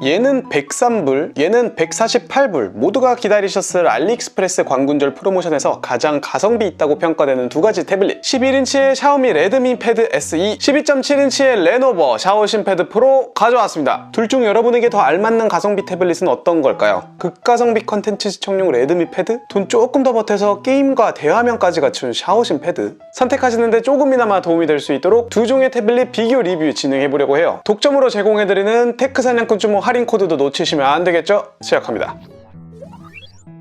얘는 103불, 얘는 148불. 모두가 기다리셨을 알리익스프레스 광군절 프로모션에서 가장 가성비 있다고 평가되는 두 가지 태블릿, 11인치의 샤오미 레드미 패드 SE, 12.7인치의 레노버 샤오신 패드 프로 가져왔습니다. 둘 중 여러분에게 더 알맞는 가성비 태블릿은 어떤 걸까요? 극가성비 컨텐츠 시청용 레드미 패드? 돈 조금 더 보태서 게임과 대화면까지 갖춘 샤오신 패드? 선택하시는데 조금이나마 도움이 될 수 있도록 두 종의 태블릿 비교 리뷰 진행해보려고 해요. 독점으로 제공해드리는 테크 사냥꾼 주모 할인 코드도 놓치시면 안 되겠죠? 시작합니다.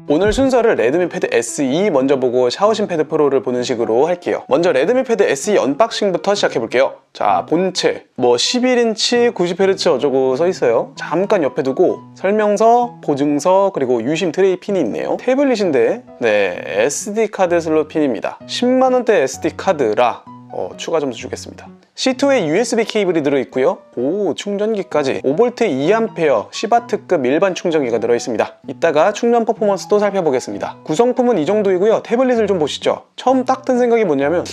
오늘 순서를 레드미 패드 SE 먼저 보고 샤오신 패드 프로를 보는 식으로 할게요. 먼저 레드미 패드 SE 언박싱부터 시작해볼게요. 자, 본체 11인치 90Hz 어쩌고 써있어요. 잠깐 옆에 두고 설명서, 보증서, 그리고 유심 트레이 핀이 있네요. 태블릿인데 SD카드 슬롯 핀입니다. 10만원대 SD카드라 추가 점수 주겠습니다. C2에 USB 케이블이 들어있고요. 충전기까지 5V 2A 시바트급 일반 충전기가 들어있습니다. 이따가 충전 퍼포먼스도 살펴보겠습니다. 구성품은 이 정도이고요. 태블릿을 좀 보시죠. 처음 딱 든 생각이 뭐냐면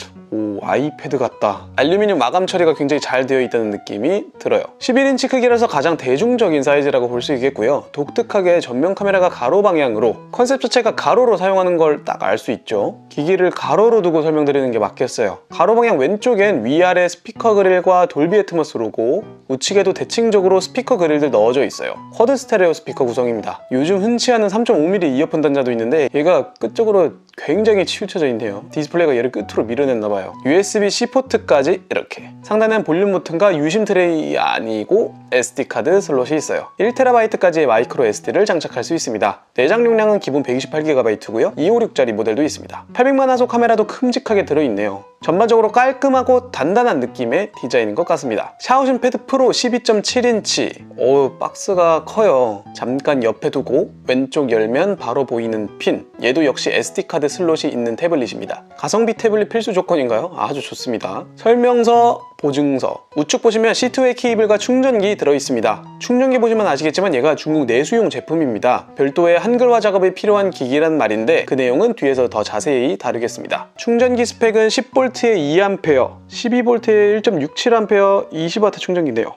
아이패드 같다. 알루미늄 마감 처리가 굉장히 잘 되어 있다는 느낌이 들어요. 11인치 크기라서 가장 대중적인 사이즈라고 볼 수 있겠고요. 독특하게 전면 카메라가 가로 방향으로, 컨셉 자체가 가로로 사용하는 걸 딱 알 수 있죠. 기기를 가로로 두고 설명드리는 게 맞겠어요. 가로 방향 왼쪽엔 위아래 스피커 그릴과 돌비 애트모스 로고, 우측에도 대칭적으로 스피커 그릴들 넣어져 있어요. 쿼드 스테레오 스피커 구성입니다. 요즘 흔치 않은 3.5mm 이어폰 단자도 있는데 얘가 끝쪽으로 굉장히 치우쳐져 있네요. 디스플레이가 얘를 끝으로 밀어냈나봐요. USB-C 포트까지 이렇게. 상단엔 볼륨 버튼과 유심 트레이 아니고 SD카드 슬롯이 있어요. 1TB까지의 마이크로 SD를 장착할 수 있습니다. 내장 용량은 기본 128GB고요. 256짜리 모델도 있습니다. 800만 화소 카메라도 큼직하게 들어있네요. 전반적으로 깔끔하고 단단한 느낌의 디자인인 것 같습니다. 샤오신 패드 프로 12.7인치. 박스가 커요. 잠깐 옆에 두고 왼쪽 열면 바로 보이는 핀. 얘도 역시 SD카드 슬롯이 있는 태블릿입니다. 가성비 태블릿 필수 조건인가요? 아주 좋습니다. 설명서, 보증서. 우측 보시면 C2A 케이블과 충전기 들어있습니다. 충전기 보시면 아시겠지만 얘가 중국 내수용 제품입니다. 별도의 한글화 작업이 필요한 기기란 말인데 그 내용은 뒤에서 더 자세히 다루겠습니다. 충전기 스펙은 10V에 2A, 12V에 1.67A, 20W 충전기인데요.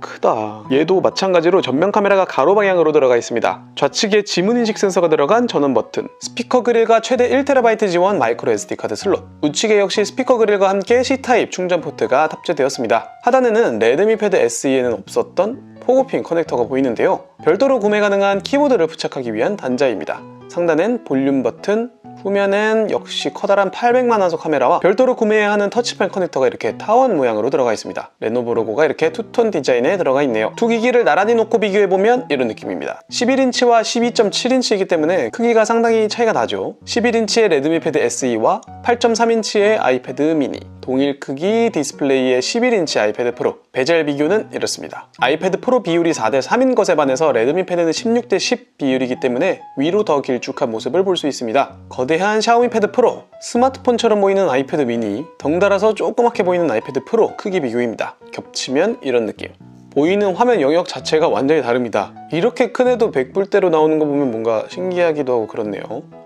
크다. 얘도 마찬가지로 전면 카메라가 가로 방향으로 들어가 있습니다. 좌측에 지문인식 센서가 들어간 전원 버튼, 스피커 그릴과 최대 1TB 지원 마이크로 SD카드 슬롯, 우측에 역시 스피커 그릴과 함께 C타입 충전 포트가 탑재되었습니다. 하단에는 레드미 패드 SE에는 없었던 포고핀 커넥터가 보이는데요. 별도로 구매 가능한 키보드를 부착하기 위한 단자입니다. 상단엔 볼륨 버튼, 후면엔 역시 커다란 800만 화소 카메라와 별도로 구매해야 하는 터치펜 커넥터가 이렇게 타원 모양으로 들어가 있습니다. 레노버 로고가 이렇게 투톤 디자인에 들어가 있네요. 두 기기를 나란히 놓고 비교해보면 이런 느낌입니다. 11인치와 12.7인치이기 때문에 크기가 상당히 차이가 나죠. 11인치의 레드미 패드 SE와 8.3인치의 아이패드 미니, 동일 크기 디스플레이의 11인치 아이패드 프로. 베젤 비교는 이렇습니다. 아이패드 프로 비율이 4:3인 것에 반해서 레드미 패드는 16:10 비율이기 때문에 위로 더 길쭉한 모습을 볼 수 있습니다. 거대한 샤오미 패드 프로, 스마트폰처럼 보이는 아이패드 미니, 덩달아서 조그맣게 보이는 아이패드 프로 크기 비교입니다. 겹치면 이런 느낌. 보이는 화면 영역 자체가 완전히 다릅니다. 이렇게 큰 애도 100불대로 나오는 거 보면 뭔가 신기하기도 하고 그렇네요.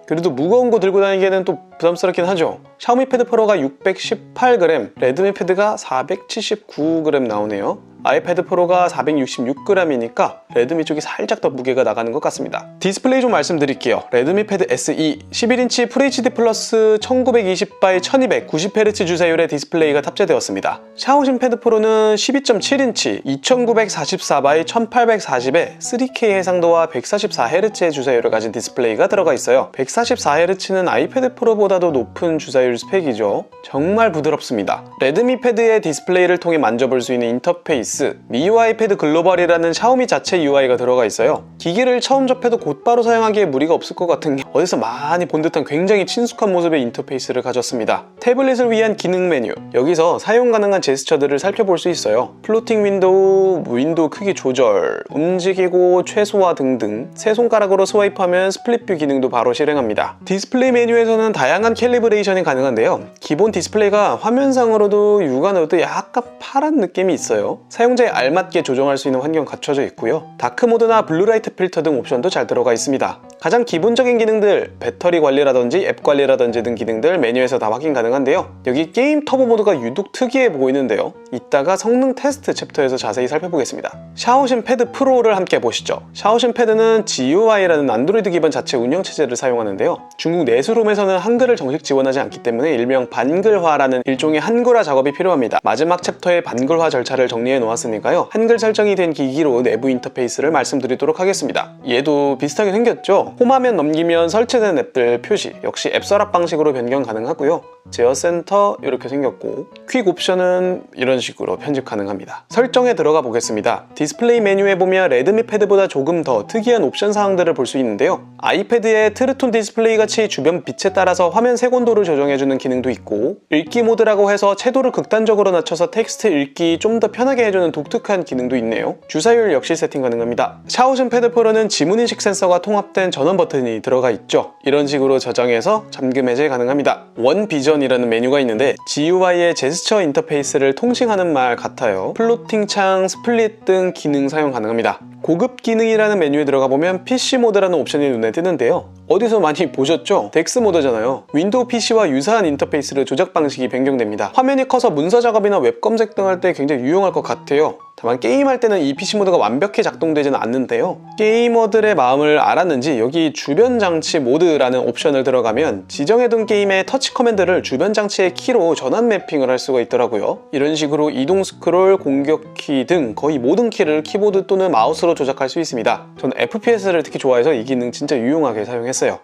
그래도 무거운 거 들고 다니기에는 또 부담스럽긴 하죠. 샤오미 패드 프로가 618g, 레드미 패드가 479g 나오네요. 아이패드 프로가 466g이니까 레드미 쪽이 살짝 더 무게가 나가는 것 같습니다. 디스플레이 좀 말씀드릴게요. 레드미 패드 SE 11인치 FHD 플러스 1920x 1200 90Hz 주사율의 디스플레이가 탑재되었습니다. 샤오신 패드 프로는 12.7인치 2944x 1840에 3K 해상도와 144Hz의 주사율을 가진 디스플레이가 들어가 있어요. 144Hz는 아이패드 프로보다도 높은 주사율 스펙이죠. 정말 부드럽습니다. 레드미 패드의 디스플레이를 통해 만져볼 수 있는 인터페이스, MIUI 패드 글로벌이라는 샤오미 자체 UI가 들어가 있어요. 기기를 처음 접해도 곧바로 사용하기에 무리가 없을 것 같은 게 어디서 많이 본 듯한 굉장히 친숙한 모습의 인터페이스를 가졌습니다. 태블릿을 위한 기능 메뉴, 여기서 사용 가능한 제스처들을 살펴볼 수 있어요. 플로팅 윈도우, 윈도우 크기 조절, 움직이고 최소화 등등. 세 손가락으로 스와이프하면 스플릿 뷰 기능도 바로 실행합니다. 디스플레이 메뉴에서는 다양한 캘리브레이션이 가능한데요. 기본 디스플레이가 화면상으로도 육안으로도 약간 파란 느낌이 있어요. 사용자에 알맞게 조정할 수 있는 환경 갖춰져 있고요. 다크 모드나 블루라이트 필터 등 옵션도 잘 들어가 있습니다. 가장 기본적인 기능들, 배터리 관리라든지 앱 관리라든지 등 기능들 메뉴에서 다 확인 가능한데요. 여기 게임 터보 모드가 유독 특이해 보이는데요. 이따가 성능 테스트 챕터에서 자세히 살펴보겠습니다. 샤오신 패드 프로를 함께 보시죠. 샤오신 패드는 GUI라는 안드로이드 기반 자체 운영체제를 사용하는데요. 중국 내수롬에서는 한글을 정식 지원하지 않기 때문에 일명 반글화라는 일종의 한글화 작업이 필요합니다. 마지막 챕터에 반글화 절차를 정리해 놓았으니까요. 한글 설정이 된 기기로 내부 인터페이스를 말씀드리도록 하겠습니다. 얘도 비슷하게 생겼죠? 홈화면 넘기면 설치된 앱들 표시, 역시 앱 서랍 방식으로 변경 가능하고요. 제어 센터 이렇게 생겼고, 퀵 옵션은 이런 식으로 편집 가능합니다. 설정에 들어가 보겠습니다. 디스플레이 메뉴에 보면 레드미 패드보다 조금 더 특이한 옵션 사항들을 볼 수 있는데요. 아이패드의 트루톤 디스플레이 같이 주변 빛에 따라서 화면 색온도를 조정해주는 기능도 있고, 읽기 모드라고 해서 채도를 극단적으로 낮춰서 텍스트 읽기 좀 더 편하게 해주는 독특한 기능도 있네요. 주사율 역시 세팅 가능합니다. 샤오신 패드 프로는 지문인식 센서가 통합된 전원 버튼이 들어가 있죠. 이런 식으로 저장해서 잠금 해제 가능합니다. 원 비전이라는 메뉴가 있는데 GUI의 제스처 인터페이스를 통칭하는 말 같아요. 플로팅 창, 스플릿 등 기능 사용 가능합니다. 고급 기능이라는 메뉴에 들어가 보면 PC 모드라는 옵션이 눈에 뜨는데요. 어디서 많이 보셨죠? 덱스 모드잖아요. 윈도우 PC와 유사한 인터페이스로 조작 방식이 변경됩니다. 화면이 커서 문서 작업이나 웹 검색 등 할 때 굉장히 유용할 것 같아요. 다만 게임할 때는 이 PC 모드가 완벽히 작동되지는 않는데요. 게이머들의 마음을 알았는지 여기 주변 장치 모드라는 옵션을 들어가면 지정해둔 게임의 터치 커맨드를 주변 장치의 키로 전환 매핑을 할 수가 있더라고요. 이런 식으로 이동 스크롤, 공격키 등 거의 모든 키를 키보드 또는 마우스로 조작할 수 있습니다. 저는 FPS를 특히 좋아해서 이 기능 진짜 유용하게 사용했어요.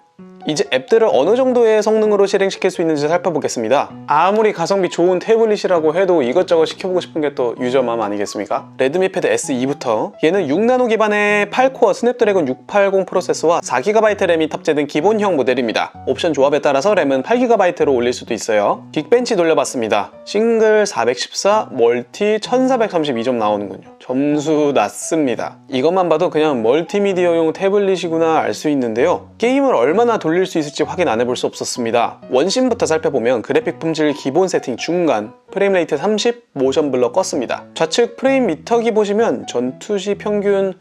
이제 앱들을 어느 정도의 성능으로 실행시킬 수 있는지 살펴보겠습니다. 아무리 가성비 좋은 태블릿이라고 해도 이것저것 시켜보고 싶은 게 또 유저 마음 아니겠습니까? 레드미 패드 SE부터 얘는 6나노 기반의 8코어 스냅드래곤 680 프로세서와 4GB 램이 탑재된 기본형 모델입니다. 옵션 조합에 따라서 램은 8GB로 올릴 수도 있어요. 긱벤치 돌려봤습니다. 싱글 414, 멀티 1432점 나오는군요. 점수 낮습니다. 이것만 봐도 그냥 멀티미디어용 태블릿이구나 알 수 있는데요. 게임을 얼마나 돌릴 수 있을지 확인 안 해볼 수 없었습니다. 원심부터 살펴보면 그래픽 품질 기본 세팅 중간, 프레임 레이트 30, 모션 블러 껐습니다. 좌측 프레임 미터기 보시면 전투 시 평균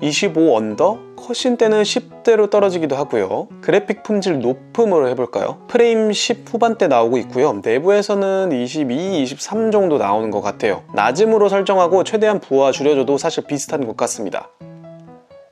25 언더? 컷신 때는 10대로 떨어지기도 하고요. 그래픽 품질 높음으로 해볼까요? 프레임 10 후반대 나오고 있고요. 내부에서는 22, 23 정도 나오는 것 같아요. 낮음으로 설정하고 최대한 부하 줄여줘도 사실 비슷한 것 같습니다.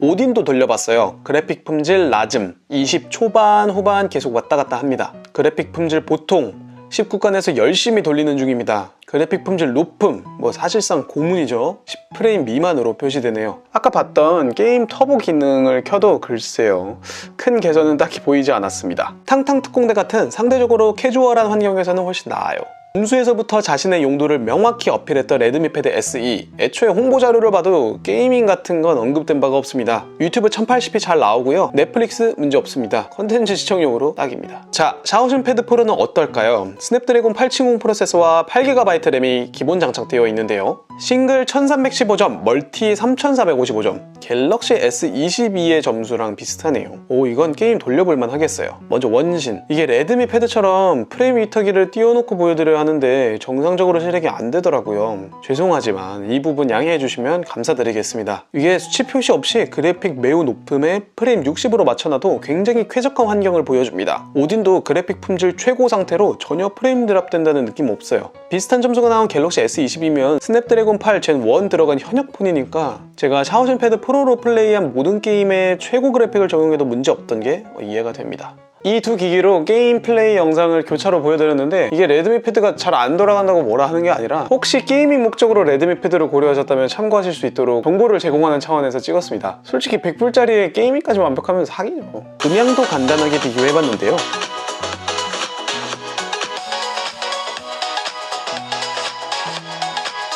오딘도 돌려봤어요. 그래픽 품질 낮음, 20 초반, 후반 계속 왔다 갔다 합니다. 그래픽 품질 보통, 19간에서 열심히 돌리는 중입니다. 그래픽 품질 높음, 사실상 고문이죠. 10프레임 미만으로 표시되네요. 아까 봤던 게임 터보 기능을 켜도 글쎄요, 큰 개선은 딱히 보이지 않았습니다. 탕탕 특공대 같은 상대적으로 캐주얼한 환경에서는 훨씬 나아요. 음수에서부터 자신의 용도를 명확히 어필했던 레드미 패드 SE, 애초에 홍보 자료를 봐도 게이밍 같은 건 언급된 바가 없습니다. 유튜브 1080p 잘 나오고요. 넷플릭스 문제 없습니다. 컨텐츠 시청용으로 딱입니다. 자, 샤오신 패드 프로는 어떨까요? 스냅드래곤 870 프로세서와 8GB 램이 기본 장착되어 있는데요. 싱글 1315점, 멀티 3455점, 갤럭시 S22의 점수랑 비슷하네요. 오, 이건 게임 돌려볼만 하겠어요. 먼저 원신, 이게 레드미 패드처럼 프레임 위터기를 띄워놓고 보여드려야 하는데 정상적으로 실행이 안 되더라고요. 죄송하지만 이 부분 양해해 주시면 감사드리겠습니다. 이게 수치 표시 없이 그래픽 매우 높음에 프레임 60으로 맞춰놔도 굉장히 쾌적한 환경을 보여줍니다. 오딘도 그래픽 품질 최고 상태로 전혀 프레임 드랍된다는 느낌 없어요. 비슷한 점수가 나온 갤럭시 S22면 스냅드래곤 8 젠 1 들어간 현역폰이니까 제가 샤오신 패드 프로로 플레이한 모든 게임에 최고 그래픽을 적용해도 문제 없던 게 이해가 됩니다. 이 두 기기로 게임 플레이 영상을 교차로 보여드렸는데 이게 레드미 패드가 잘 안 돌아간다고 뭐라 하는 게 아니라 혹시 게이밍 목적으로 레드미 패드를 고려하셨다면 참고하실 수 있도록 정보를 제공하는 차원에서 찍었습니다. 솔직히 100불짜리에 게이밍까지 완벽하면 사기죠. 음향도 간단하게 비교해봤는데요.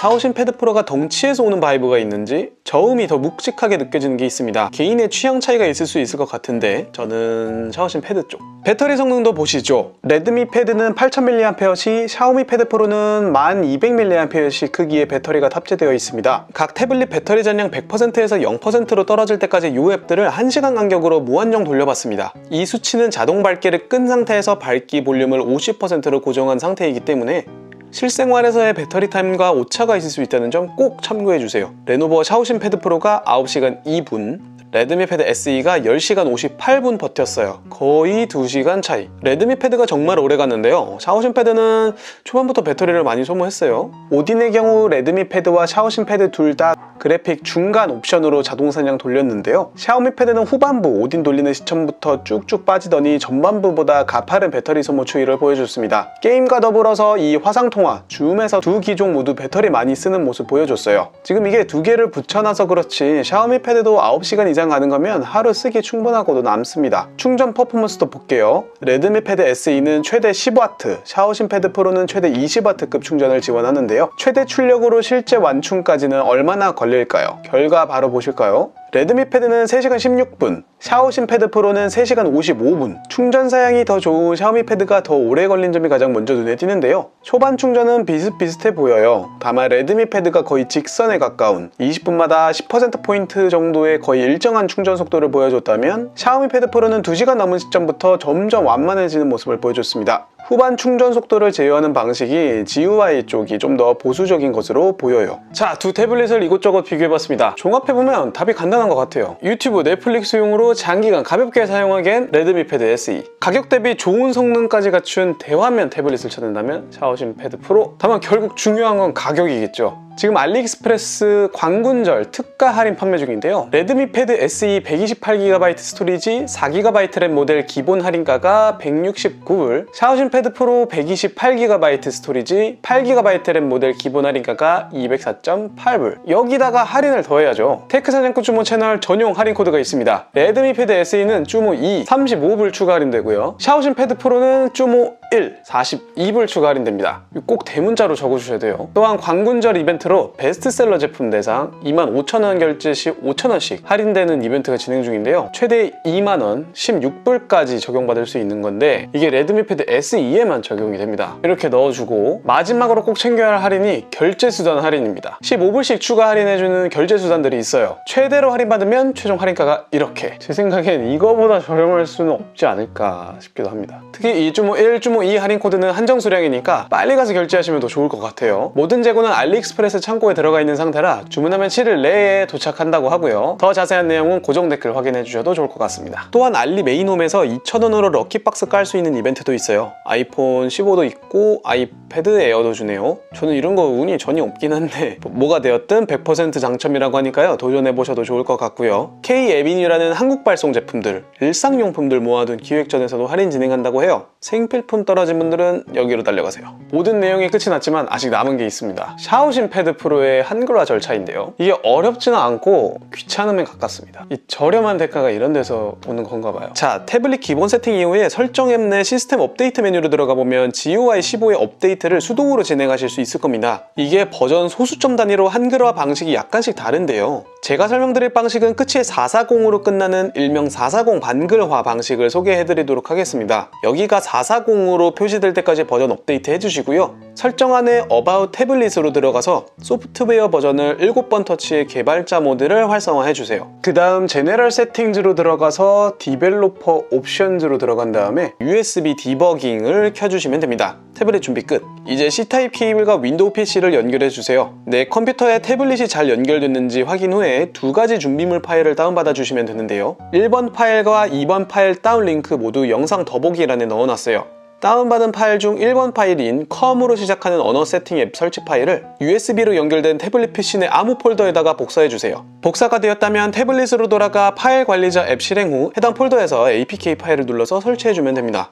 샤오신 패드 프로가 덩치에서 오는 바이브가 있는지 저음이 더 묵직하게 느껴지는 게 있습니다. 개인의 취향 차이가 있을 수 있을 것 같은데 저는 샤오신 패드 쪽. 배터리 성능도 보시죠. 레드미 패드는 8000mAh, 샤오미 패드 프로는 1200mAh 크기의 배터리가 탑재되어 있습니다. 각 태블릿 배터리 잔량 100%에서 0%로 떨어질 때까지 이 앱들을 1시간 간격으로 무한정 돌려봤습니다. 이 수치는 자동 밝기를 끈 상태에서 밝기 볼륨을 50%로 고정한 상태이기 때문에 실생활에서의 배터리 타임과 오차가 있을 수 있다는 점 꼭 참고해주세요. 레노버 샤오신 패드 프로가 9시간 2분, 레드미 패드 SE가 10시간 58분 버텼어요. 거의 2시간 차이. 레드미 패드가 정말 오래 갔는데요. 샤오신 패드는 초반부터 배터리를 많이 소모했어요. 오딘의 경우 레드미 패드와 샤오신 패드 둘 다 그래픽 중간 옵션으로 자동 사냥 돌렸는데요. 샤오미 패드는 후반부 오딘 돌리는 시점부터 쭉쭉 빠지더니 전반부보다 가파른 배터리 소모 추이를 보여줬습니다. 게임과 더불어서 이 화상통화, 줌에서 두 기종 모두 배터리 많이 쓰는 모습 보여줬어요. 지금 이게 두 개를 붙여놔서 그렇지 샤오미 패드도 9시간 이상 가는 거면 하루 쓰기 충분하고도 남습니다. 충전 퍼포먼스도 볼게요. 레드미 패드 SE는 최대 10W, 샤오신 패드 프로는 최대 20W급 충전을 지원하는데요. 최대 출력으로 실제 완충까지는 얼마나 걸릴까요? 결과 바로 보실까요? 레드미 패드는 3시간 16분, 샤오신 패드 프로는 3시간 55분. 충전 사양이 더 좋은 샤오미 패드가 더 오래 걸린 점이 가장 먼저 눈에 띄는데요. 초반 충전은 비슷비슷해 보여요. 다만 레드미 패드가 거의 직선에 가까운 20분마다 10%포인트 정도의 거의 일정한 충전 속도를 보여줬다면 샤오미 패드 프로는 2시간 넘은 시점부터 점점 완만해지는 모습을 보여줬습니다. 후반 충전 속도를 제어하는 방식이 GUI 쪽이 좀 더 보수적인 것으로 보여요. 자, 두 태블릿을 이곳저곳 비교해봤습니다. 종합해보면 답이 간단한 것 같아요. 유튜브, 넷플릭스용으로 장기간 가볍게 사용하기엔 레드미 패드 SE, 가격 대비 좋은 성능까지 갖춘 대화면 태블릿을 찾는다면 샤오신 패드 프로. 다만 결국 중요한 건 가격이겠죠. 지금 알리익스프레스 광군절 특가 할인 판매 중인데요. 레드미 패드 SE 128GB 스토리지 4GB 램 모델 기본 할인가가 169불, 샤오신 패드 프로 128GB 스토리지 8GB 램 모델 기본 할인가가 204.8불. 여기다가 할인을 더해야죠. 테크 사냥꾼 쭈모 채널 전용 할인 코드가 있습니다. 레드미 패드 SE는 쭈모 2 35불 추가 할인되고요. 샤오신 패드 프로는 쭈모 1 42불 추가 할인됩니다. 꼭 대문자로 적어주셔야 돼요. 또한 광군절 이벤트로 베스트셀러 제품 대상 25,000원 결제 시 5,000원씩 할인되는 이벤트가 진행 중인데요. 최대 2만원 16불까지 적용받을 수 있는 건데 이게 레드미 패드 SE에만 적용이 됩니다. 이렇게 넣어주고 마지막으로 꼭 챙겨야 할 할인이 결제수단 할인입니다. 15불씩 추가 할인해주는 결제수단들이 있어요. 최대로 할인받으면 최종 할인가가 이렇게. 제 생각엔 이거보다 저렴할 수는 없지 않을까 싶기도 합니다. 특히 이 쭈모 1, 쭈모 2 할인 코드는 한정 수량이니까 빨리 가서 결제하시면 더 좋을 것 같아요. 모든 재고는 알리익스프레스 창고에 들어가 있는 상태라 주문하면 7일 내에 도착한다고 하고요. 더 자세한 내용은 고정 댓글 확인해 주셔도 좋을 것 같습니다. 또한 알리 메인홈에서 2,000원으로 럭키박스 깔 수 있는 이벤트도 있어요. 아이폰 15도 있고 아이패드 에어도 주네요. 저는 이런 거 운이 전혀 없긴 한데 뭐가 되었든 100% 당첨이라고 하니까요. 도전해보셔도 좋을 것 같고요. K-에비뉴라는 한국 발송 제품들, 일상용품들 모아둔 기획전에서도 할인 진행한다고 해요. 생필품 떨어진 분들은 여기로 달려가세요. 모든 내용이 끝이 났지만 아직 남은 게 있습니다. 샤오신 패드 프로의 한글화 절차인데요. 이게 어렵지는 않고 귀찮음에 가깝습니다. 이 저렴한 대가가 이런 데서 오는 건가 봐요. 자, 태블릿 기본 세팅 이후에 설정 앱 내 시스템 업데이트 메뉴로 들어가 보면 GUI 15의 업데이트를 수동으로 진행하실 수 있을 겁니다. 이게 버전 소수점 단위로 한글화 방식이 약간씩 다른데요. 제가 설명드릴 방식은 끝이 440으로 끝나는 일명 440 반글화 방식을 소개해드리도록 하겠습니다. 여기가 440으로 표시될 때까지 버전 업데이트 해주시고요. 설정 안에 About 태블릿으로 들어가서 소프트웨어 버전을 7번 터치의 개발자 모드를 활성화해주세요. 그 다음 제네럴 세팅즈로 들어가서 디벨로퍼 옵션즈로 들어간 다음에 USB 디버깅을 켜주시면 됩니다. 태블릿 준비 끝. 이제 C타입 케이블과 윈도우 PC를 연결해주세요. 내 컴퓨터에 태블릿이 잘 연결됐는지 확인 후에 두 가지 준비물 파일을 다운받아 주시면 되는데요. 1번 파일과 2번 파일 다운 링크 모두 영상 더보기란에 넣어놨어요. 다운받은 파일 중 1번 파일인 컴으로 시작하는 언어 세팅 앱 설치 파일을 USB로 연결된 태블릿 PC 내 아무 폴더에다가 복사해주세요. 복사가 되었다면 태블릿으로 돌아가 파일 관리자 앱 실행 후 해당 폴더에서 APK 파일을 눌러서 설치해주면 됩니다.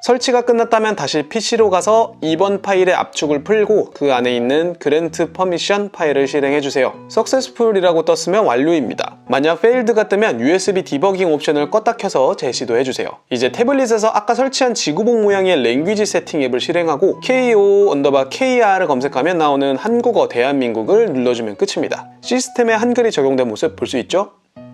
설치가 끝났다면 다시 PC로 가서 2번 파일의 압축을 풀고 그 안에 있는 그랜트 퍼미션 파일을 실행해주세요. Successful이라고 떴으면 완료입니다. 만약 Failed가 뜨면 USB 디버깅 옵션을 껐다 켜서 재시도해주세요. 이제 태블릿에서 아까 설치한 지구본 모양의 랭귀지 세팅 앱을 실행하고 KO_KR을 검색하면 나오는 한국어 대한민국을 눌러주면 끝입니다. 시스템에 한글이 적용된 모습 볼 수 있죠?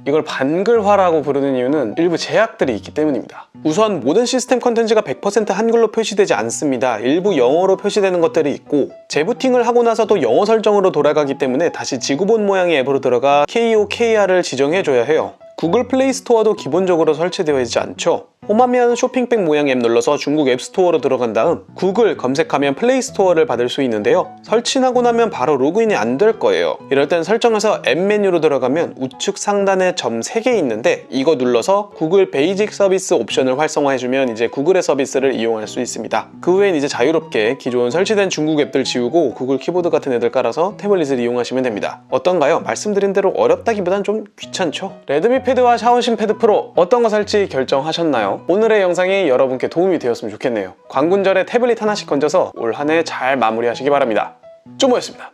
이걸 반글화라고 부르는 이유는 일부 제약들이 있기 때문입니다. 우선 모든 시스템 컨텐츠가 100% 한글로 표시되지 않습니다. 일부 영어로 표시되는 것들이 있고 재부팅을 하고 나서도 영어 설정으로 돌아가기 때문에 다시 지구본 모양의 앱으로 들어가 KOKR을 지정해줘야 해요. 구글 플레이 스토어도 기본적으로 설치되어 있지 않죠. 홈화면 쇼핑백 모양 앱 눌러서 중국 앱스토어로 들어간 다음 구글 검색하면 플레이스토어를 받을 수 있는데요. 설치하고 나면 바로 로그인이 안 될 거예요. 이럴 땐 설정에서 앱 메뉴로 들어가면 우측 상단에 점 3개 있는데 이거 눌러서 구글 베이직 서비스 옵션을 활성화해주면 이제 구글의 서비스를 이용할 수 있습니다. 그 외엔 이제 자유롭게 기존 설치된 중국 앱들 지우고 구글 키보드 같은 애들 깔아서 태블릿을 이용하시면 됩니다. 어떤가요? 말씀드린 대로 어렵다기보단 좀 귀찮죠? 레드미 패드와 샤오신 패드 프로 어떤 거 살지 결정하셨나요? 오늘의 영상이 여러분께 도움이 되었으면 좋겠네요. 광군절에 태블릿 하나씩 건져서 올 한 해 잘 마무리하시기 바랍니다. 쪼모였습니다.